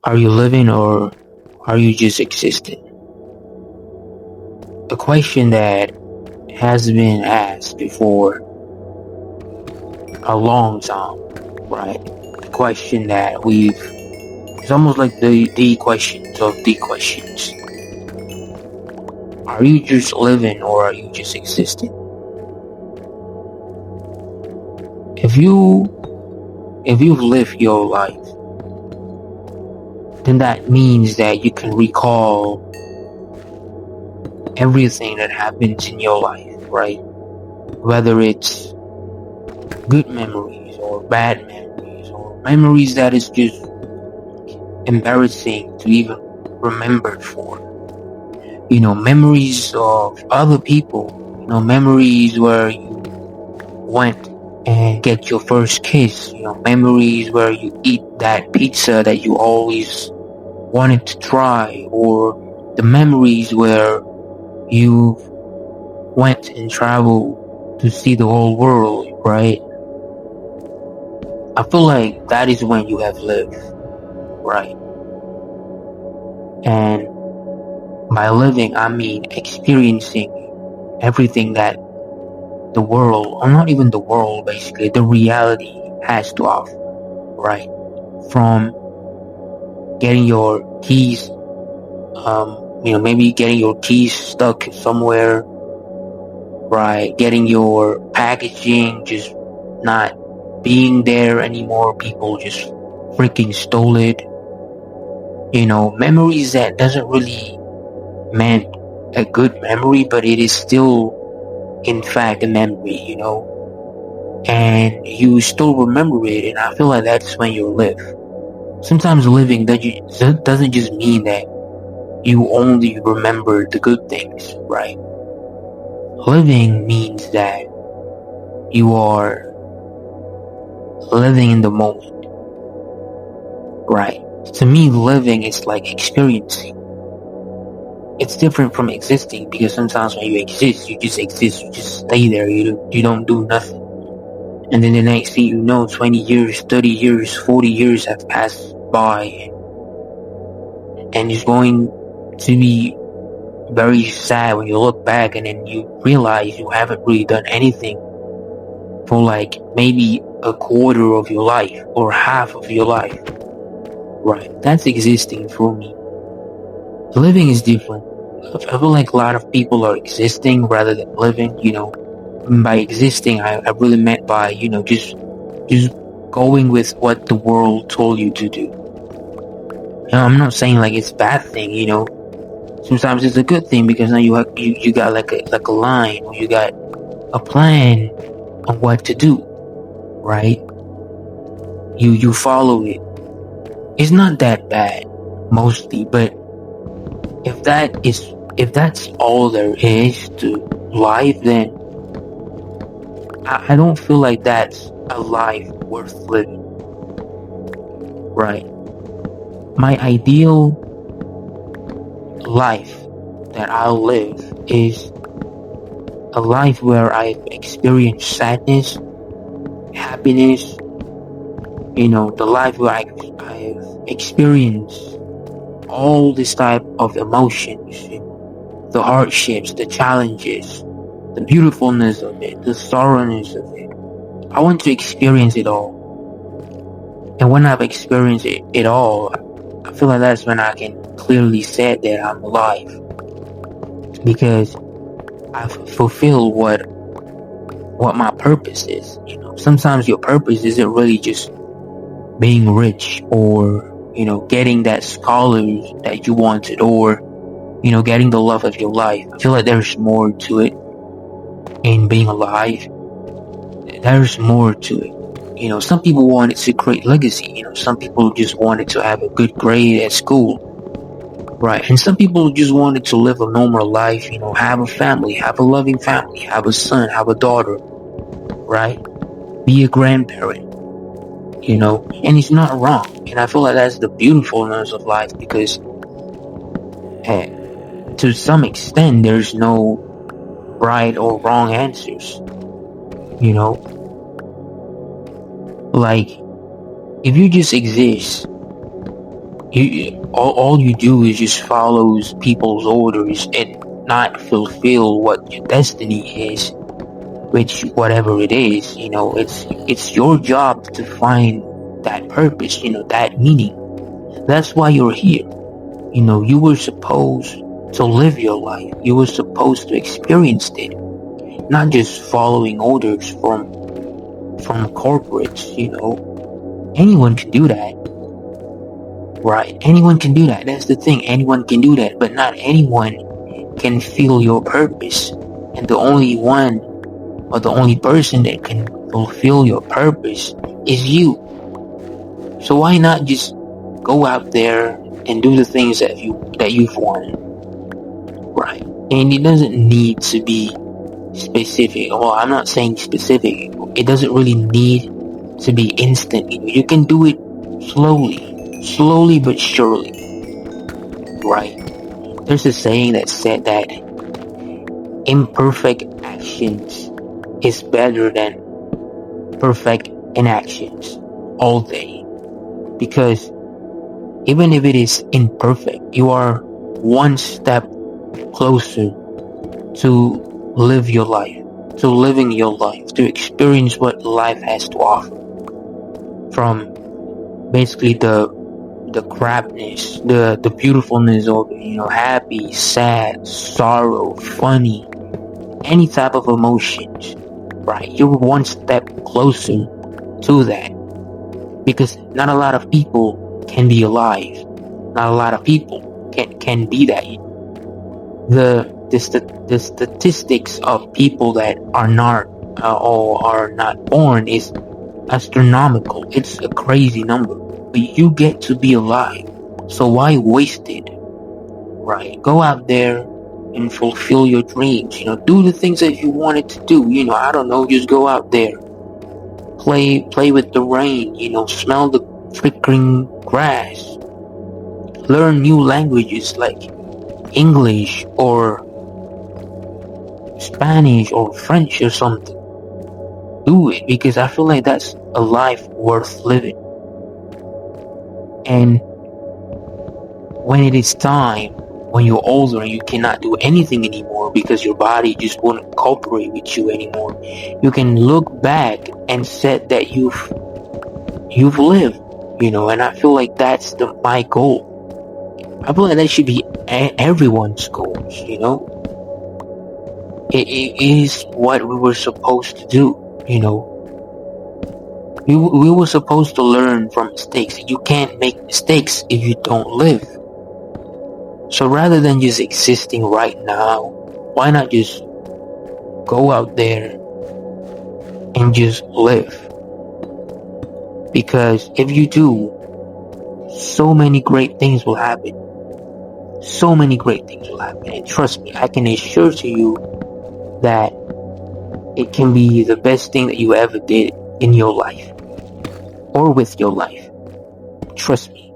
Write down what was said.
Are you living or are you just existing? A question that has been asked before a long time, right? The question that it's almost like the questions of the questions. Are you just living or are you just existing? If you've lived your life, then that means that you can recall everything that happens in your life, right? Whether it's good memories or bad memories or memories that is just embarrassing to even remember for. Memories of other people, memories where you went and get your first kiss, memories where you eat that pizza that you always wanted to try, or the memories where you went and traveled to see the whole world, right? I feel like that is when you have lived, right? And by living, I mean experiencing everything that the world, or not even the world, basically, the reality has to offer, right? From getting your keys, maybe getting your keys stuck somewhere, right? Getting your packaging just not being there anymore. People just freaking stole it. Memories that doesn't really meant a good memory, but it is still, in fact, a memory, and you still remember it. And I feel like that's when you live. Sometimes living doesn't just mean that you only remember the good things, right? Living means that you are living in the moment, right? To me, living is like experiencing. It's different from existing, because sometimes when you exist, you just stay there, you don't do nothing. And then the next thing you know, 20 years, 30 years, 40 years have passed by, and it's going to be very sad when you look back and then you realize you haven't really done anything for like maybe a quarter of your life or half of your life, right? That's existing for me. Living is different. I feel like a lot of people are existing rather than living. By existing, I really meant by, just going with what the world told you to do. I'm not saying like it's a bad thing, Sometimes it's a good thing, because now you got like a line, or you got a plan on what to do, right? You follow it. It's not that bad, mostly, but if that's all there is to life, then I don't feel like that's a life worth living, right? My ideal life that I'll live is a life where I've experienced sadness, happiness, the life where I've experienced all this type of emotions, the hardships, the challenges, the beautifulness of it, the sorrowness of it. I want to experience it all. And when I've experienced it all, I feel like that's when I can clearly say that I'm alive. Because I've fulfilled what my purpose is. Sometimes your purpose isn't really just being rich, or getting that scholars that you wanted, or getting the love of your life. I feel like there's more to it in being alive. There's more to it. Some people wanted to create legacy. Some people just wanted to have a good grade at school, right? And some people just wanted to live a normal life, have a family, have a loving family, have a son, have a daughter, right? Be a grandparent, and it's not wrong. And I feel like that's the beautifulness of life, because to some extent there's no right or wrong answers. Like, if you just exist, all you do is just follows people's orders and not fulfill what your destiny is, which whatever it is, it's your job to find that purpose, that meaning. That's why you're here. You were supposed to live your life. You were supposed to experience it, not just following orders from corporates. Anyone can do that, right? Anyone can do that. That's the thing. Anyone can do that, but not anyone can feel your purpose. And the only one or the only person that can fulfill your purpose is you. So why not just go out there and do the things that you've wanted, right? And it doesn't need to be specific. Well, I'm not saying specific. It doesn't really need to be instant. You can do it slowly but surely, right? There's a saying that said that imperfect actions is better than perfect inactions all day. Because even if it is imperfect, you are one step closer to live your life, to living your life, to experience what life has to offer. From basically the crapness, the beautifulness of it, happy, sad, sorrow, funny, any type of emotions, right? You're one step closer to that. Because not a lot of people can be alive. Not a lot of people can be that. The statistics of people that are not or are not born is astronomical. It's a crazy number. But you get to be alive. So why waste it? Right? Go out there and fulfill your dreams. Do the things that you wanted to do. I don't know, just go out there. Play with the rain, smell the flickering grass. Learn new languages like English or Spanish or French or something. Do it, because I feel like that's a life worth living. And when it is time, when you're older and you cannot do anything anymore because your body just won't cooperate with you anymore, you can look back and say that you've lived, and I feel like that's my goal. I feel like that should be everyone's goals, It is what we were supposed to do, We were supposed to learn from mistakes. You can't make mistakes if you don't live. So rather than just existing right now, why not just go out there and just live? Because if you do, so many great things will happen. So many great things will happen. And trust me, I can assure to you that it can be the best thing that you ever did in your life or with your life. Trust me.